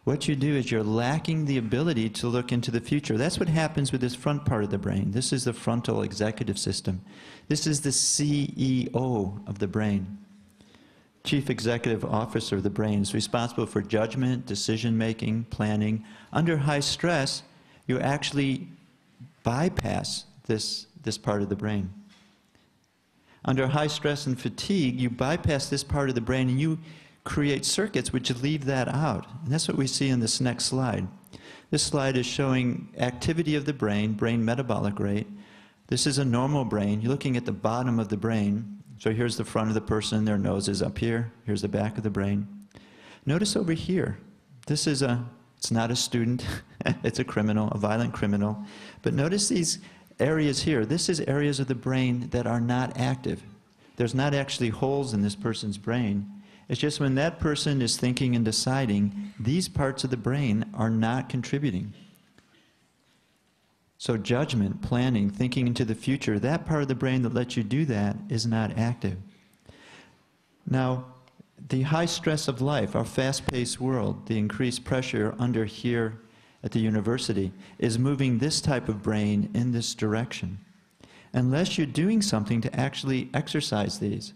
what you do is you're lacking the ability to look into the future. That's what happens with this front part of the brain. This is the frontal executive system. This is the CEO of the brain. Chief Executive Officer of the brain is responsible for judgment, decision-making, planning. Under high stress, you actually bypass this part of the brain. Under high stress and fatigue, you bypass this part of the brain and you create circuits which leave that out. And that's what we see in this next slide. This slide is showing activity of the brain, brain metabolic rate. This is a normal brain. You're looking at the bottom of the brain. So here's the front of the person, their nose is up here. Here's the back of the brain. Notice over here, this is it's not a student, it's a criminal, a violent criminal. But notice these areas here. This is areas of the brain that are not active. There's not actually holes in this person's brain. It's just when that person is thinking and deciding, these parts of the brain are not contributing. So judgment, planning, thinking into the future, that part of the brain that lets you do that is not active. Now, the high stress of life, our fast-paced world, the increased pressure under here at the university, is moving this type of brain in this direction. Unless you're doing something to actually exercise these.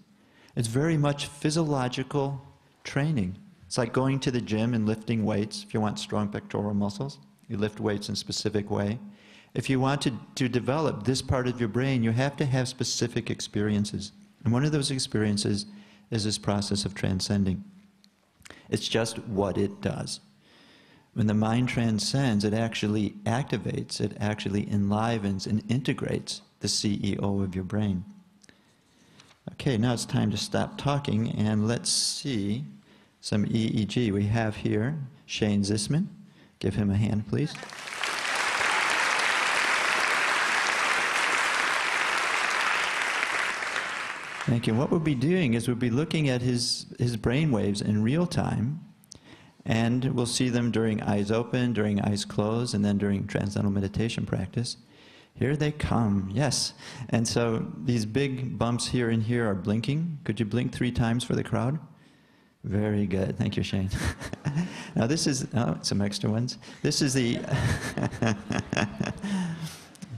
It's very much physiological training. It's like going to the gym and lifting weights. If you want strong pectoral muscles, you lift weights in a specific way. If you want to develop this part of your brain, you have to have specific experiences. And one of those experiences is this process of transcending. It's just what it does. When the mind transcends, it actually activates, it actually enlivens and integrates the CEO of your brain. Okay, now it's time to stop talking and let's see some EEG. We have here Shane Zisman. Give him a hand, please. Thank you. What we'll be doing is we'll be looking at his brain waves in real time, and we'll see them during eyes open, during eyes closed, and then during transcendental meditation practice. Here they come, yes. And so these big bumps here and here are blinking. Could you blink 3 times for the crowd? Very good. Thank you, Shane. Now this is, oh, some extra ones. This is the,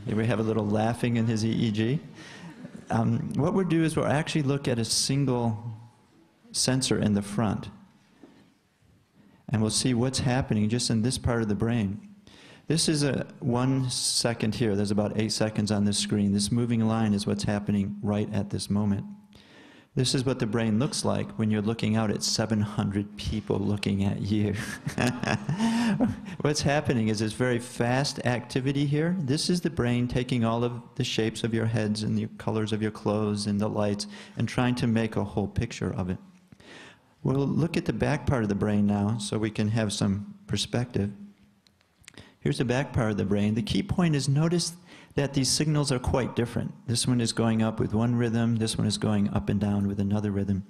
here we have a little laughing in his EEG. What we'll do is we'll actually look at a single sensor in the front. And we'll see what's happening just in this part of the brain. This is 1 second here. There's about 8 seconds on this screen. This moving line is what's happening right at this moment. This is what the brain looks like when you're looking out at 700 people looking at you. What's happening is this very fast activity here. This is the brain taking all of the shapes of your heads and the colors of your clothes and the lights and trying to make a whole picture of it. We'll look at the back part of the brain now so we can have some perspective. Here's the back part of the brain. The key point is notice that these signals are quite different. This one is going up with one rhythm, this one is going up and down with another rhythm.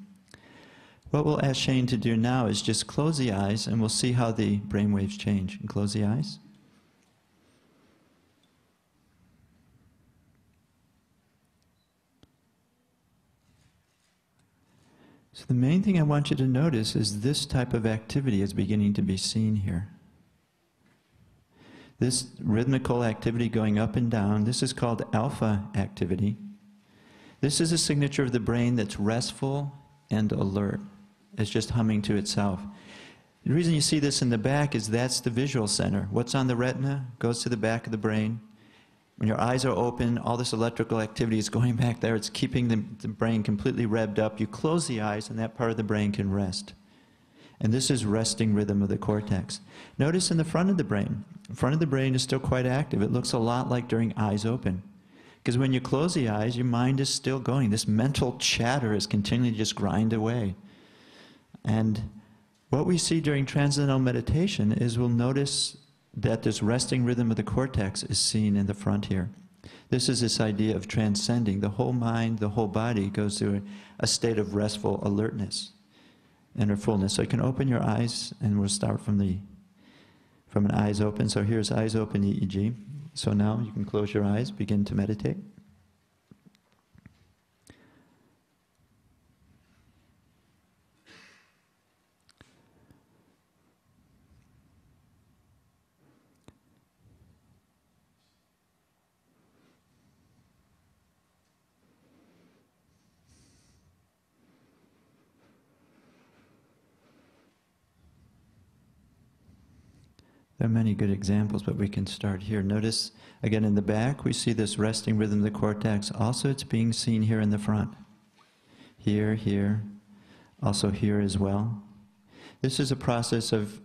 What we'll ask Shane to do now is just close the eyes and we'll see how the brain waves change. And close the eyes. So the main thing I want you to notice is this type of activity is beginning to be seen here. This rhythmical activity going up and down, this is called alpha activity. This is a signature of the brain that's restful and alert. It's just humming to itself. The reason you see this in the back is that's the visual center. What's on the retina goes to the back of the brain. When your eyes are open, all this electrical activity is going back there. It's keeping the brain completely revved up. You close the eyes and that part of the brain can rest. And this is resting rhythm of the cortex. Notice in the front of the brain. The front of the brain is still quite active. It looks a lot like during eyes open. Because when you close the eyes, your mind is still going. This mental chatter is continually just grind away. And what we see during transcendental meditation is we'll notice that this resting rhythm of the cortex is seen in the front here. This is this idea of transcending. The whole mind, the whole body goes through a state of restful alertness. Inner fullness. So you can open your eyes, and we'll start from an eyes open. So here's eyes open EEG. So now you can close your eyes, begin to meditate. There are many good examples, but we can start here. Notice, again, in the back, we see this resting rhythm of the cortex. Also, it's being seen here in the front. Here, here, also here as well. This is a process of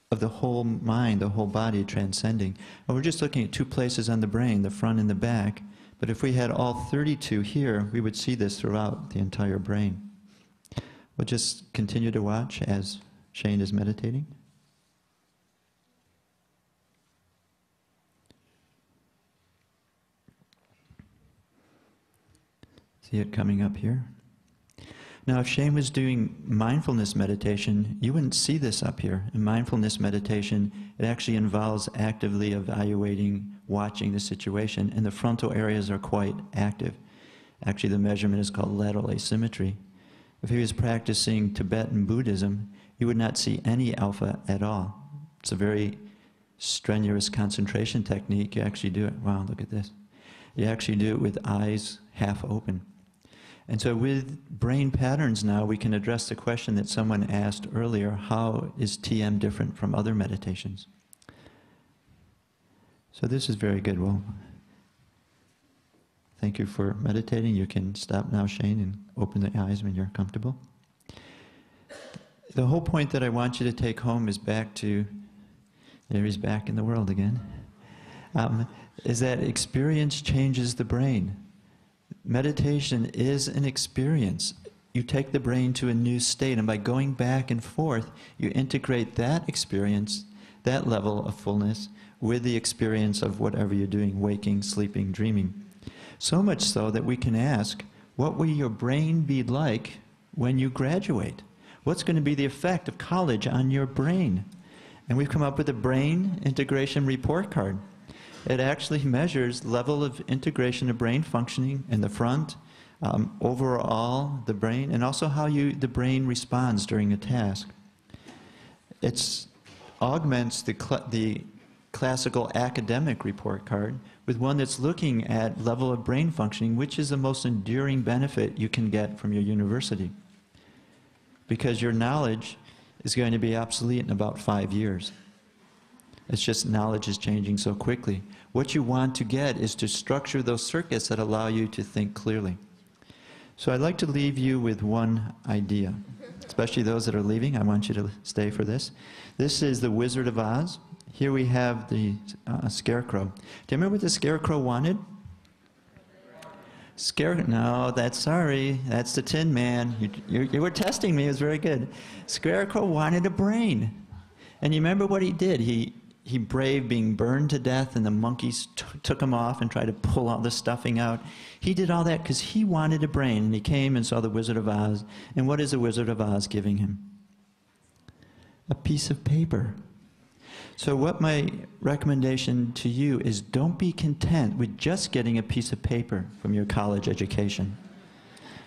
the whole mind, the whole body transcending. And we're just looking at 2 places on the brain, the front and the back. But if we had all 32 here, we would see this throughout the entire brain. We'll just continue to watch as Shane is meditating. See it coming up here? Now, if Shane was doing mindfulness meditation, you wouldn't see this up here. In mindfulness meditation, it actually involves actively evaluating, watching the situation, and the frontal areas are quite active. Actually, the measurement is called lateral asymmetry. If he was practicing Tibetan Buddhism, you would not see any alpha at all. It's a very strenuous concentration technique. You actually do it, wow, look at this. You actually do it with eyes half open. And so with brain patterns now, we can address the question that someone asked earlier, how is TM different from other meditations? So this is very good. Well, thank you for meditating. You can stop now, Shane, and open the eyes when you're comfortable. The whole point that I want you to take home is back to, there he's back in the world again, is that experience changes the brain. Meditation is an experience. You take the brain to a new state, and by going back and forth, you integrate that experience, that level of fullness, with the experience of whatever you're doing, waking, sleeping, dreaming. So much so that we can ask, what will your brain be like when you graduate? What's going to be the effect of college on your brain? And we've come up with a brain integration report card. It actually measures level of integration of brain functioning in the front, overall the brain, and also how the brain responds during a task. It augments the classical academic report card with one that's looking at level of brain functioning, which is the most enduring benefit you can get from your university. Because your knowledge is going to be obsolete in about 5 years. It's just knowledge is changing so quickly. What you want to get is to structure those circuits that allow you to think clearly. So I'd like to leave you with one idea, especially those that are leaving. I want you to stay for this. This is the Wizard of Oz. Here we have the Scarecrow. Do you remember what the Scarecrow wanted? No, sorry, that's the Tin Man. You were testing me, it was very good. Scarecrow wanted a brain. And you remember what he did? He braved being burned to death, and the monkeys took him off and tried to pull all the stuffing out. He did all that because he wanted a brain, and he came and saw the Wizard of Oz. And what is the Wizard of Oz giving him? A piece of paper. So what my recommendation to you is, don't be content with just getting a piece of paper from your college education.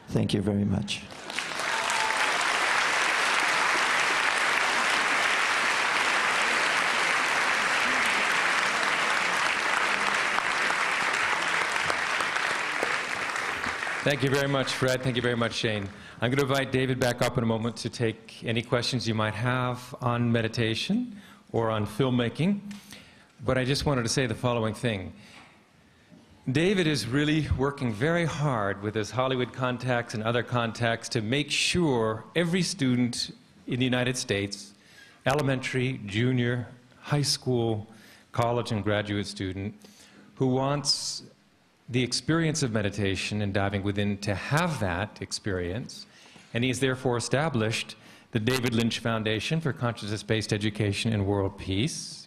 Thank you very much. Thank you very much, Fred. Thank you very much, Shane. I'm going to invite David back up in a moment to take any questions you might have on meditation or on filmmaking. But I just wanted to say the following thing. David is really working very hard with his Hollywood contacts and other contacts to make sure every student in the United States, elementary, junior, high school, college, and graduate student, who wants the experience of meditation and diving within to have that experience, and he's therefore established the David Lynch Foundation for Consciousness-Based Education and World Peace.